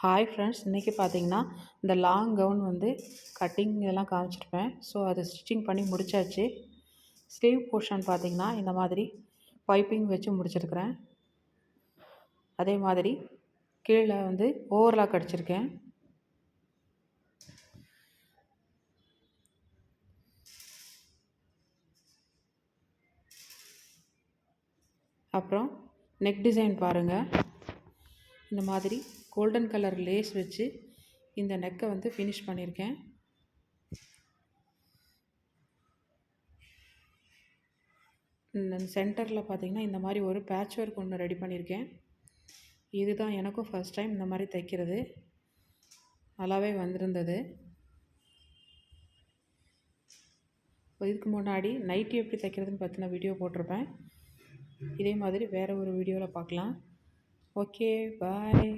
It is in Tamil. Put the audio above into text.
ஹாய் ஃப்ரெண்ட்ஸ், இன்றைக்கி பார்த்தீங்கன்னா இந்த லாங் கவுன் வந்து கட்டிங் இதெல்லாம் காமிச்சிருப்பேன். ஸோ அதை ஸ்டிச்சிங் பண்ணி முடித்தாச்சு. ஸ்லீவ் போர்ஷன் பார்த்திங்கன்னா இந்த மாதிரி பைப்பிங் வச்சு முடிச்சிருக்கிறேன். அதே மாதிரி கீழே வந்து ஓவர்லாக் அடிச்சிருக்கேன். அப்புறம் நெக் டிசைன் பாருங்கள். இந்த மாதிரி கோல்டன் கலர் லேஸ் வச்சு இந்த நெக்கை வந்து ஃபினிஷ் பண்ணியிருக்கேன். இந்த சென்டரில் பார்த்திங்கன்னா இந்த மாதிரி ஒரு பேட்ச் ஒர்க் ஒன்று ரெடி பண்ணியிருக்கேன். இதுதான் எனக்கும் ஃபர்ஸ்ட் டைம் இந்த மாதிரி தைக்கிறது. நல்லாவே வந்திருந்தது. இதுக்கு முன்னாடி நைட்டி எப்படி தைக்கிறதுன்னு பற்றின வீடியோ போட்டிருப்பேன். இதே மாதிரி வேறு ஒரு வீடியோவில் பார்க்கலாம். ஓகே, பாய்.